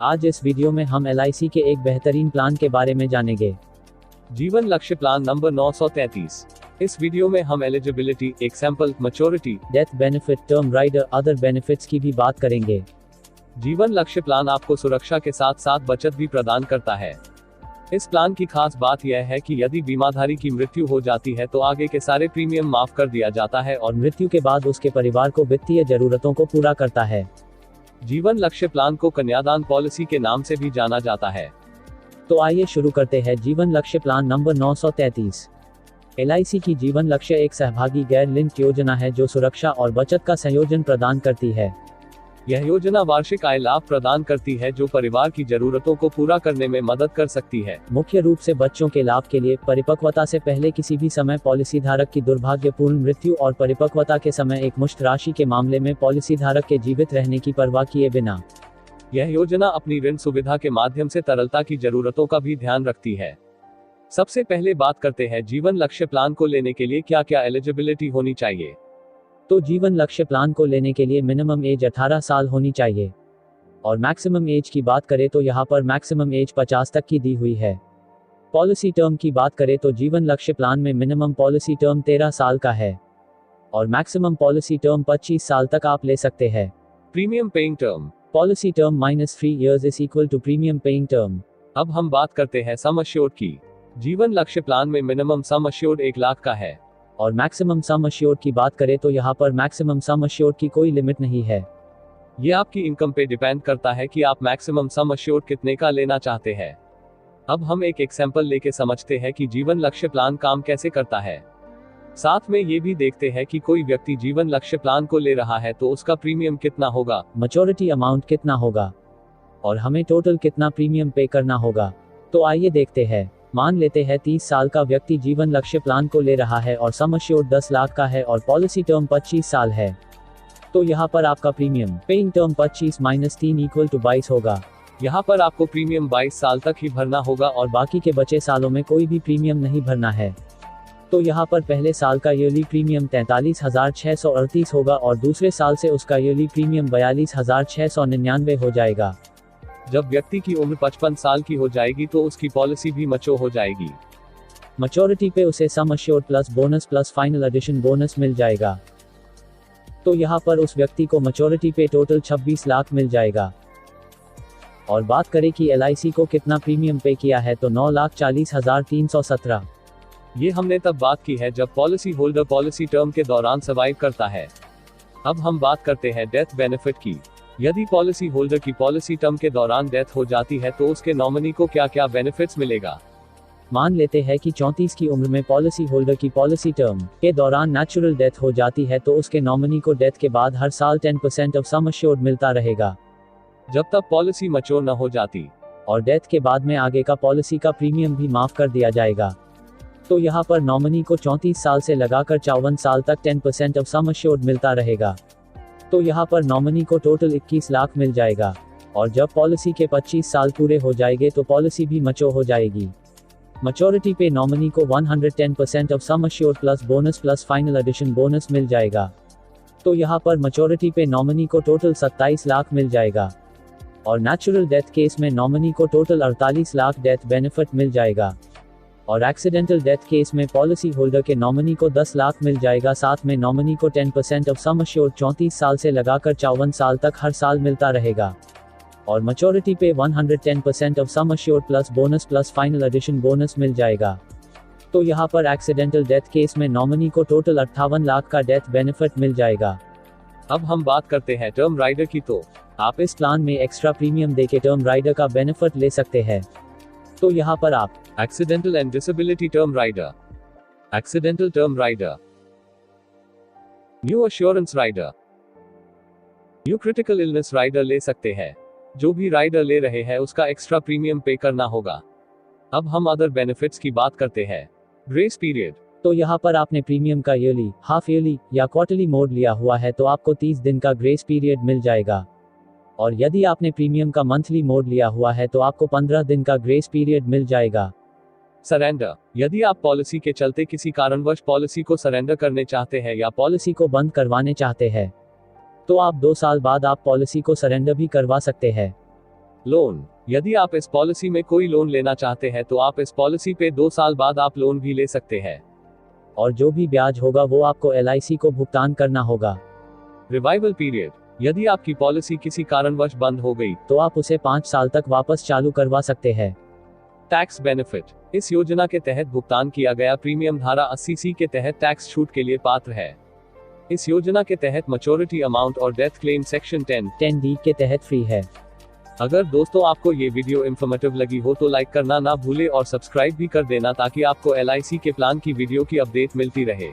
आज इस वीडियो में हम LIC के एक बेहतरीन प्लान के बारे में जानेंगे। जीवन लक्ष्य प्लान नंबर 933। इस वीडियो में हम eligibility, example, maturity, death benefit, term rider, other benefits की भी बात करेंगे। जीवन लक्ष्य प्लान आपको सुरक्षा के साथ साथ बचत भी प्रदान करता है। इस प्लान की खास बात यह है कि यदि बीमाधारी की मृत्यु हो जाती है तो आगे के सारे प्रीमियम माफ कर दिया जाता है और मृत्यु के बाद उसके परिवार को वित्तीय जरूरतों को पूरा करता है। जीवन लक्ष्य प्लान को कन्यादान पॉलिसी के नाम से भी जाना जाता है। तो आइए शुरू करते हैं जीवन लक्ष्य प्लान नंबर 933। LIC की जीवन लक्ष्य एक सहभागी गैर लिंक्ड योजना है जो सुरक्षा और बचत का संयोजन प्रदान करती है। यह योजना वार्षिक आय लाभ प्रदान करती है जो परिवार की जरूरतों को पूरा करने में मदद कर सकती है। मुख्य रूप से बच्चों के लाभ के लिए परिपक्वता से पहले किसी भी समय पॉलिसी धारक की दुर्भाग्यपूर्ण मृत्यु और परिपक्वता के समय एक मुश्त राशि के मामले में पॉलिसी धारक के जीवित रहने की परवाह किए बिना। यह योजना अपनी ऋण सुविधा के माध्यम से तरलता की जरूरतों का भी ध्यान रखती है। सबसे पहले बात करते हैं जीवन लक्ष्य प्लान को लेने के लिए क्या क्या एलिजिबिलिटी होनी चाहिए। तो जीवन लक्ष्य प्लान को लेने के लिए मिनिमम एज 18 साल होनी चाहिए और मैक्सिमम एज की बात करें तो यहाँ पर मैक्सिमम एज 50 तक की दी हुई है। पॉलिसी टर्म की बात करें तो जीवन लक्ष्य प्लान में मिनिमम पॉलिसी टर्म 13 साल का है और मैक्सिमम पॉलिसी टर्म 25 साल तक आप ले सकते हैं। Premium paying term, policy term -3 years is equal to premium paying term. अब हम बात करते हैं सम अश्योर्ड की। जीवन लक्ष्य प्लान में मिनिमम सम अश्योर्ड 1 लाख का है और मैक्सिमम सम अश्योर्ड की बात करें तो यहाँ पर मैक्सिमम सम अश्योर्ड की कोई लिमिट नहीं है। ये आपकी इनकम पे डिपेंड करता है कि आप मैक्सिमम सम अश्योर्ड कितने का लेना चाहते हैं। अब हम एक एग्जांपल लेके समझते हैं कि जीवन लक्ष्य प्लान काम कैसे करता है। साथ में ये भी देखते हैं कि कोई व्यक्ति जीवन लक्ष्य प्लान को ले रहा है तो उसका प्रीमियम कितना होगा, मैच्योरिटी अमाउंट कितना होगा और हमें टोटल कितना प्रीमियम पे करना होगा। तो आइए देखते हैं। मान लेते हैं 30 साल का व्यक्ति जीवन लक्ष्य प्लान को ले रहा है और सम अश्योर्ड 10 लाख का है और पॉलिसी टर्म 25 साल है। तो यहाँ पर आपका premium paying term 25 - 3 equal to 22 होगा। यहाँ पर आपको प्रीमियम 22 साल तक ही भरना होगा और बाकी के बचे सालों में कोई भी प्रीमियम नहीं भरना है। तो यहाँ पर पहले साल का ईयरली प्रीमियम 43,638 होगा और दूसरे साल से उसका ईयरली प्रीमियम 42,699 हो जाएगा। जब व्यक्ति की उम्र 55 साल की हो जाएगी तो उसकी पॉलिसी भी मैच्योर हो जाएगी। मैच्योरिटी पे उसे sum assured plus bonus plus final addition bonus मिल जाएगा। तो यहाँ पर उस व्यक्ति को मैच्योरिटी पे टोटल 26 लाख मिल जाएगा। और बात करें कि LIC को कितना प्रीमियम पे किया है तो 9,40,317। ये हमने तब बात की है जब पॉलिसी होल्डर पॉलिसी टर्म के दौरान सर्वाइव करता है। अब हम बात करते हैं डेथ बेनिफिट की। यदि पॉलिसी होल्डर की पॉलिसी टर्म के दौरान डेथ हो जाती है तो उसके नॉमिनी को क्या क्या बेनिफिट्स मिलेगा। मान लेते हैं कि 34 की उम्र में पॉलिसी होल्डर की पॉलिसी टर्म के दौरान नेचुरल डेथ हो जाती है तो उसके नॉमिनी को डेथ के बाद हर साल 10% ऑफ सम अश्योर्ड मिलता रहेगा जब तक पॉलिसी मैच्योर न हो जाती। और डेथ के बाद में आगे का पॉलिसी का प्रीमियम भी माफ कर दिया जाएगा। तो यहाँ पर नॉमिनी को 34 साल से लगाकर 54 साल तक 10% ऑफ सम अश्योर्ड मिलता रहेगा। तो यहाँ पर नॉमिनी को टोटल 21 लाख मिल जाएगा और जब पॉलिसी के 25 साल पूरे हो जाएंगे तो पॉलिसी भी मैच्योर हो जाएगी। मैच्योरिटी पे नॉमिनी को 110% of sum assured plus bonus plus final addition bonus मिल जाएगा। तो यहाँ पर मैच्योरिटी पे नॉमिनी को टोटल 27 लाख मिल जाएगा और नेचुरल डेथ केस में नॉमिनी को टोटल 48 लाख डेथ बेनिफिट मिल जाएगा और एक्सीडेंटल डेथ केस में पॉलिसी होल्डर के नॉमिनी को 10 लाख मिल जाएगा। साथ में नॉमिनी को 10% ऑफ सम अश्योर्ड 34 साल से लगाकर 54 साल तक हर साल मिलता रहेगा और मैच्योरिटी पे 110% of sum assured plus bonus plus final addition bonus मिल जाएगा। तो यहाँ पर एक्सीडेंटल डेथ केस में नॉमिनी को टोटल 58 लाख का डेथ बेनिफिट मिल जाएगा। अब हम बात करते हैं टर्म राइडर की। तो आप इस प्लान में एक्स्ट्रा प्रीमियम देके टर्म राइडर का बेनिफिट ले सकते हैं। तो यहाँ पर आप accidental and disability term rider, accidental term rider, new assurance rider, new critical illness rider ले सकते हैं। जो भी राइडर ले रहे हैं उसका एक्स्ट्रा प्रीमियम पे करना होगा। अब हम अदर बेनिफिट्स की बात करते हैं। Grace period. तो यहाँ पर आपने प्रीमियम का ईयरली, हाफ ईयरली या क्वार्टरली मोड लिया हुआ है तो आपको 30 दिन का ग्रेस पीरियड मिल जाएगा और यदि आपने प्रीमियम का मंथली मोड लिया हुआ है तो आपको 15 दिन का ग्रेस पीरियड मिल जाएगा। सरेंडर। यदि आप पॉलिसी के चलते किसी कारणवश पॉलिसी को सरेंडर करने चाहते हैं या पॉलिसी को बंद करवाने चाहते हैं तो आप 2 साल बाद आप पॉलिसी को सरेंडर भी करवा सकते हैं। लोन। यदि आप इस पॉलिसी में कोई लोन लेना चाहते हैं तो आप इस पॉलिसी पे 2 साल बाद आप लोन भी ले सकते हैं। और जो भी ब्याज होगा वो आपको LIC को भुगतान करना होगा। Revival period. यदि आपकी पॉलिसी किसी कारणवश बंद हो गई तो आप उसे 5 साल तक वापस चालू करवा सकते हैं। Tax benefit. इस योजना के तहत भुगतान किया गया प्रीमियम धारा 80C के तहत टैक्स छूट के लिए पात्र है। इस योजना के तहत मैच्योरिटी अमाउंट और डेथ क्लेम सेक्शन 10D के तहत फ्री है। अगर दोस्तों आपको ये वीडियो इंफॉर्मेटिव लगी हो तो लाइक करना ना भूले और सब्सक्राइब भी कर देना ताकि आपको LIC के प्लान की वीडियो की अपडेट मिलती रहे।